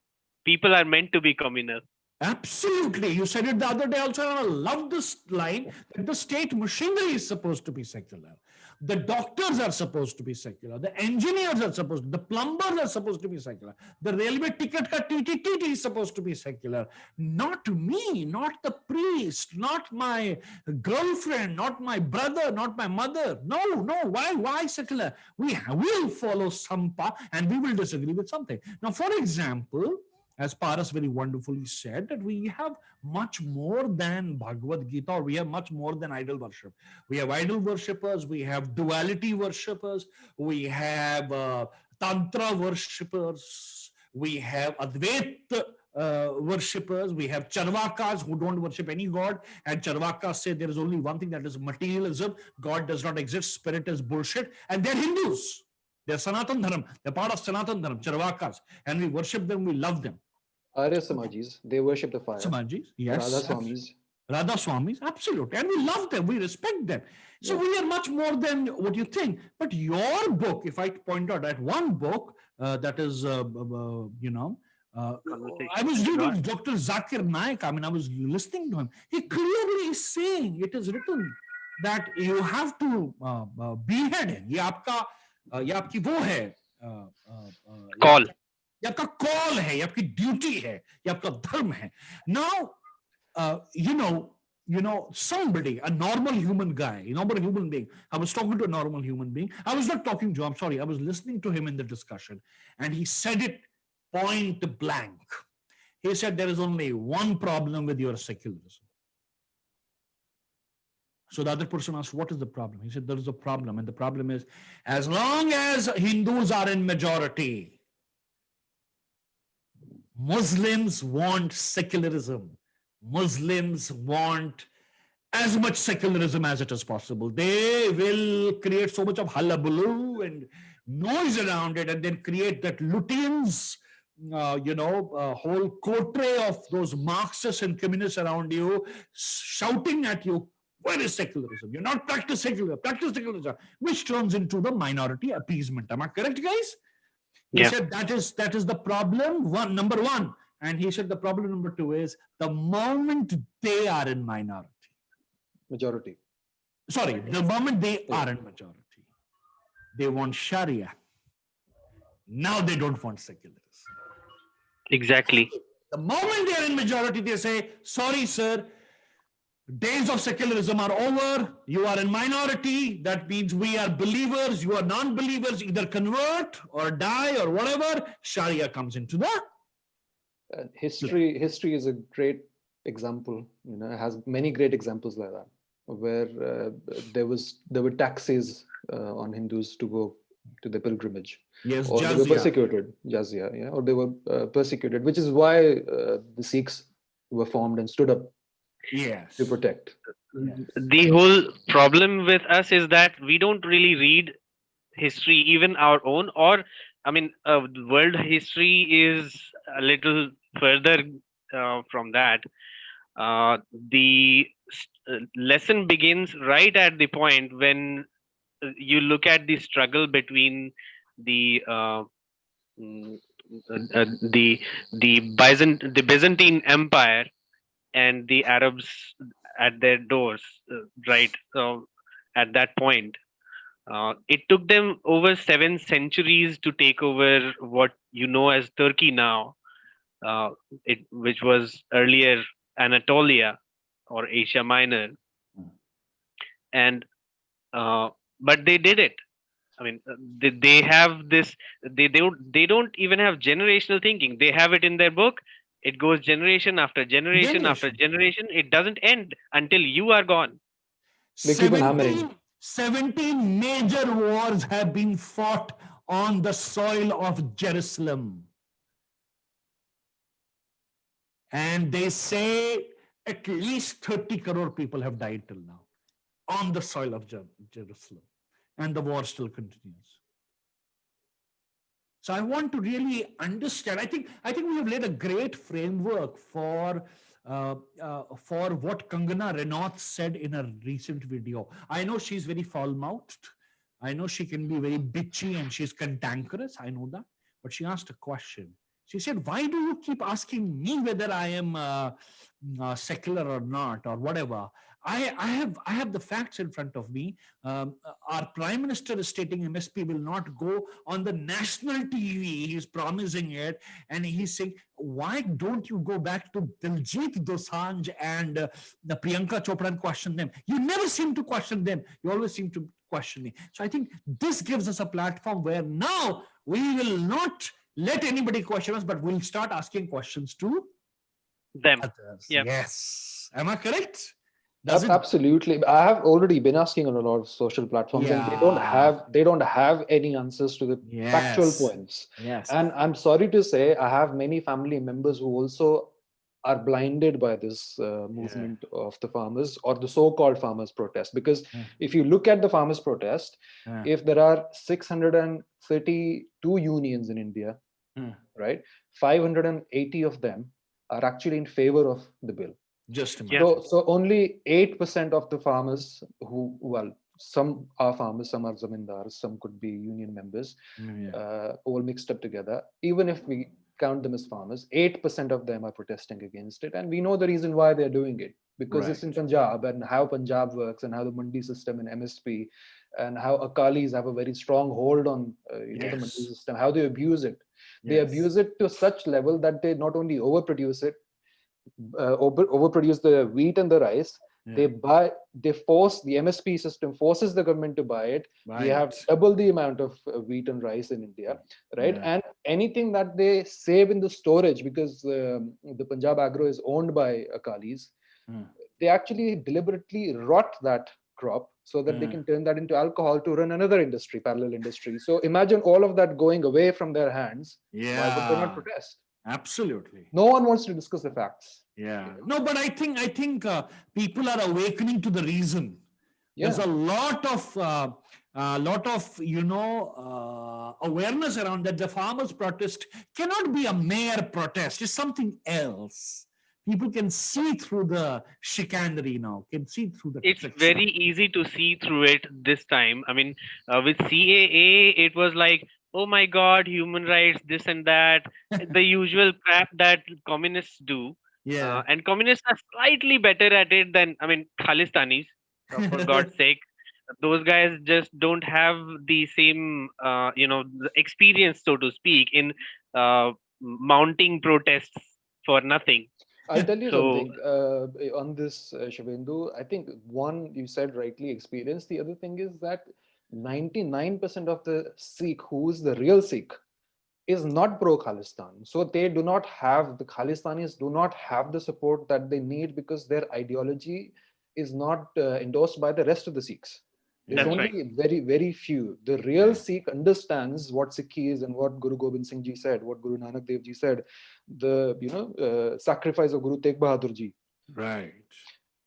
S4: People are meant to be communal.
S3: Absolutely. You said it the other day also, and I love this line, that the state machinery is supposed to be secular. The doctors are supposed to be secular. The engineers are supposed to, the plumbers are supposed to be secular. The railway ticket ka TTT is supposed to be secular. Not me, not the priest, not my girlfriend, not my brother, not my mother. No. Why secular? We will follow some path and we will disagree with something. Now, for example, as Paras very wonderfully said, that we have much more than Bhagavad Gita, or we have much more than idol worship. We have idol worshippers, we have duality worshippers, we have Tantra worshippers, we have Advaita worshippers, we have Charvakas who don't worship any god, and Charvakas say there is only one thing, that is materialism. God does not exist, spirit is bullshit, and they're Hindus. They're Sanatan Dharam. They're part of Sanatan Dharam, Charvakas. And we worship them, we love them.
S1: Arya Samajis, they worship the fire.
S3: Samajis, yes.
S1: Radha Swamis.
S3: Radha Swamis, absolutely. And we love them, we respect them. So we are much more than what you think. But your book, if I point out that one book, that is, I was reading Dr. Zakir Naik. I mean, I was listening to him. He clearly is saying, it is written that you have to behead him. ये आपकी वो है
S4: Call.
S3: ये आपका call है, ये आपकी duty है, ये आपका धर्म है. Now, somebody, a normal human guy, a normal human being. I was talking to a normal human being. I was not talking to him, I'm sorry. I was listening to him in the discussion, and he said it point blank. He said there is only one problem with your secularism. So the other person asked, what is the problem? He said, there is a problem. And the problem is, as long as Hindus are in majority, Muslims want secularism. Muslims want as much secularism as it is possible. They will create so much of hullabaloo and noise around it, and then create that Lutyens, whole coterie of those Marxists and communists around you, shouting at you, where is secularism? You're not practice secularism, which turns into the minority appeasement. Am I correct, guys? He said that is the problem, number one. And he said the problem number two is the moment they are in
S1: Majority.
S3: the moment they are in majority, they want Sharia. Now they don't want secularism.
S4: Exactly.
S3: The moment they are in majority, they say, sorry, sir, days of secularism are over. You are in minority. That means we are believers. You are non-believers. Either convert or die or whatever. Sharia comes into the
S1: History is a great example. It has many great examples like that, where there were taxes on Hindus to go to the pilgrimage.
S3: Yes,
S1: or they were persecuted, jazya, or they were persecuted, which is why the Sikhs were formed and stood up to protect.
S4: The whole problem with us is that we don't really read history, even our own, or world history is a little further from that. The lesson begins right at the point when you look at the struggle between the Byzantine Empire and the Arabs at their doors, right? So at that point, it took them over 7 centuries to take over what you know as Turkey now, which was earlier Anatolia or Asia Minor, and but they did it. They have this. They don't even have generational thinking. They have it in their book. It goes generation after generation after generation. It doesn't end until you are gone.
S1: They keep on hammering.
S3: 17 major wars have been fought on the soil of Jerusalem. And they say at least 30 crore people have died till now on the soil of Jerusalem. And the war still continues. So I want to really understand. I think we have laid a great framework for what Kangana Ranaut said in a recent video. I know she's very foul-mouthed. I know she can be very bitchy and she's cantankerous. I know that. But she asked a question. She said, "Why do you keep asking me whether I am secular or not or whatever? I have the facts in front of me. Our prime minister is stating MSP will not go on the national TV. He's promising it, and he's saying, why don't you go back to Diljit Dosanjh and the Priyanka Chopra and question them? You never seem to question them. You always seem to question me. So I think this gives us a platform where now we will not let anybody question us, but we'll start asking questions to
S4: Them.
S3: others.
S4: Yeah.
S3: Yes. Am I correct? Does it?
S1: Absolutely. I have already been asking on a lot of social platforms, and they don't have any answers to the factual
S3: Yes.
S1: points.
S3: Yes.
S1: And I'm sorry to say, I have many family members who also are blinded by this movement of the farmers or the so-called farmers protest. Because if you look at the farmers protest, if there are 632 unions in India, right, 580 of them are actually in favor of the bill.
S3: Just
S4: Yeah.
S3: imagine.
S1: So only 8% of the farmers who, well, some are farmers, some are zamindars, some could be union members, all mixed up together. Even if we count them as farmers, 8% of them are protesting against it. And we know the reason why they're doing it, because it's in Punjab, and how Punjab works and how the mandi system and MSP and how Akalis have a very strong hold on the mandi system, how they abuse it. They abuse it to such level that they not only overproduce it, overproduce the wheat and the rice. They force the MSP system, forces the government to buy it. We have double the amount of wheat and rice in India, right? And anything that they save in the storage, because the Punjab agro is owned by Akalis, they actually deliberately rot that crop so that they can turn that into alcohol to run another industry, parallel industry. So imagine all of that going away from their hands. Why would they not protest?
S3: Absolutely.
S1: No one wants to discuss the facts.
S3: No, but I think people are awakening to the reason. There's a lot of awareness around that. The farmers' protest cannot be a mere protest. It's something else. People can see through the chicanery now. Can see through the.
S4: It's very easy to see through it this time. I mean, with CAA, it was like, oh my God, human rights, this and that, the usual crap that communists do. And communists are slightly better at it than, I mean, Khalistanis, for God's sake. Those guys just don't have the same, the experience, so to speak, in mounting protests for nothing.
S1: I'll tell you something on this, Shivendu. I think one, you said rightly, experience. The other thing is that 99% of the Sikh, who is the real Sikh, is not pro-Khalistan. So they do not have, the Khalistanis do not have the support that they need, because their ideology is not endorsed by the rest of the Sikhs. There's only very, very few. The real Sikh understands what Sikhi is and what Guru Gobind Singh Ji said, what Guru Nanak Dev Ji said, the sacrifice of Guru Tegh Bahadur Ji.
S3: Right.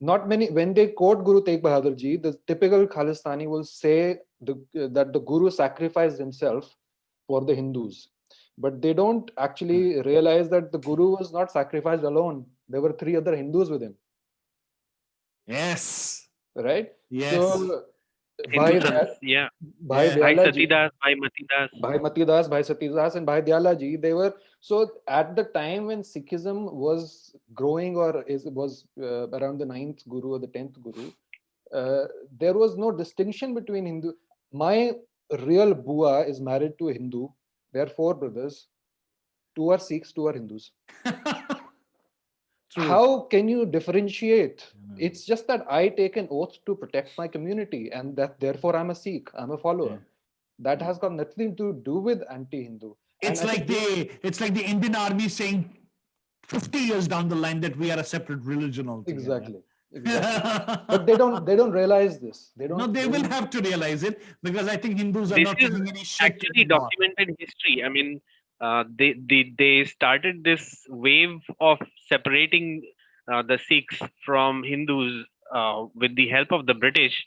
S1: Not many, when they quote Guru Tegh Bahadur Ji, the typical Khalistani will say that the Guru sacrificed himself for the Hindus. But they don't actually realize that the Guru was not sacrificed alone. There were 3 other Hindus with him.
S3: Yes.
S1: Right?
S3: Yes.
S1: So,
S4: Bhai Satidas, Bhai Matidas.
S1: Bhai Matidas, Bhai Satidas, and Bhai Dyalaji, they were, so at the time when Sikhism was growing, or was around the 9th Guru or the 10th Guru, there was no distinction between Hindu. My real Bua is married to a Hindu. There are 4 brothers. 2 are Sikhs, 2 are Hindus. How can you differentiate? It's just that I take an oath to protect my community, and that therefore I'm a Sikh, I'm a follower. That has got nothing to do with anti-Hindu.
S3: It's like the Indian army saying 50 years down the line that we are a separate religion altogether.
S1: Exactly. But they don't realize this. They
S3: will have to realize it, because I think Hindus are not taking any shit
S4: actually
S3: anymore.
S4: Documented history. I mean, they started this wave of separating the Sikhs from Hindus with the help of the British.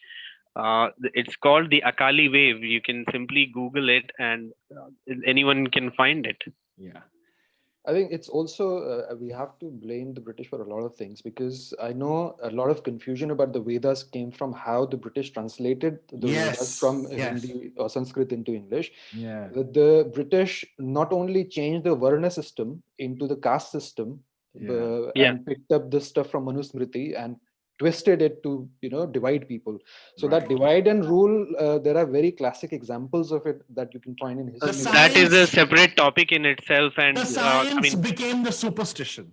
S4: It's called the Akali wave. You can simply Google it, and anyone can find it.
S3: Yeah.
S1: I think it's also we have to blame the British for a lot of things, because I know a lot of confusion about the Vedas came from how the British translated the Vedas from
S3: Yes.
S1: Hindi or Sanskrit into English.
S3: Yeah.
S1: The British not only changed the Varna system into the caste system,
S3: Yeah.
S4: Yeah.
S1: and picked up this stuff from Manusmriti and twisted it to divide people. So that
S3: Right.
S1: divide and rule, there are very classic examples of it that you can find in history.
S4: That is a
S3: science-
S4: separate topic in itself,
S3: The
S4: and
S3: science became the superstition.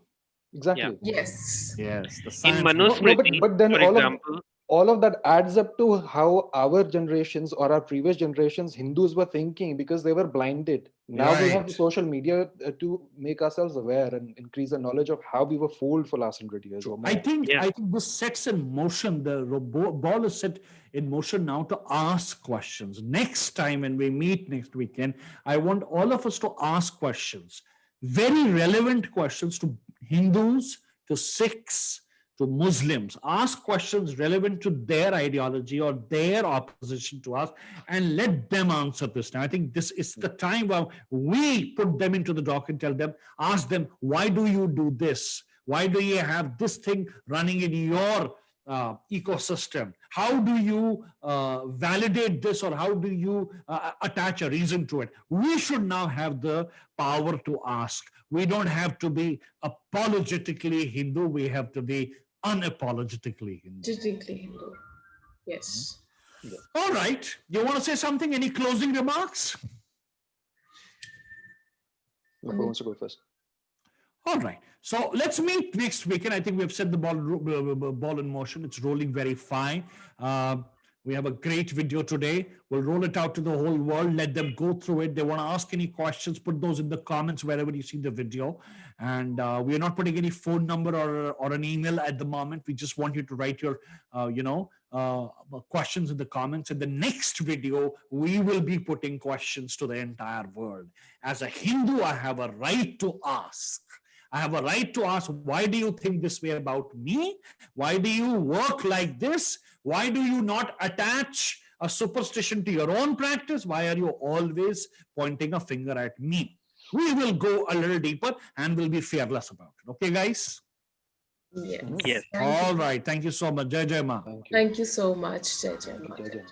S4: yeah,
S1: Exactly.
S2: Yes.
S3: Yes, the
S4: in
S3: science.
S1: No,
S4: Manusmriti,
S1: but then
S4: for example,
S1: all of that adds up to how our generations or our previous generations Hindus were thinking, because they were blinded. Now we have the
S3: Right.
S1: social media to make ourselves aware and increase the knowledge of how we were fooled for last 100 years or more.
S4: yeah,
S3: I think this sets in motion. The ball is set in motion now to ask questions. Next time when we meet next weekend, I want all of us to ask questions, very relevant questions to Hindus, to Sikhs, to Muslims. Ask questions relevant to their ideology or their opposition to us, and let them answer this time. I think this is the time where we put them into the dock and tell them, ask them, why do you do this? Why do you have this thing running in your ecosystem? How do you validate this, or how do you attach a reason to it? We should now have the power to ask. We don't have to be apologetically Hindu. We have to be unapologetically Hindu.
S2: Distinctly Hindu. Yes.
S3: All right. You want to say something? Any closing remarks?
S1: Who wants to go first?
S3: All right. So let's meet next weekend. I think we've set the ball in motion. It's rolling very fine. We have a great video today. We'll roll it out to the whole world. Let them go through it. They want to ask any questions, put those in the comments wherever you see the video. And we are not putting any phone number or an email at the moment. We just want you to write your, questions in the comments. In the next video, we will be putting questions to the entire world. As a Hindu, I have a right to ask. I have a right to ask, why do you think this way about me? Why do you work like this? Why do you not attach a superstition to your own practice? Why are you always pointing a finger at me? We will go a little deeper and we'll be fearless about it. Okay, guys?
S2: Yes.
S4: yes.
S2: Thank
S3: All
S2: you.
S3: right. Thank you so much. Jai Jai Ma.
S1: Thank you.
S2: Thank you so much, Jai Jai Ma.
S1: Jai Jai.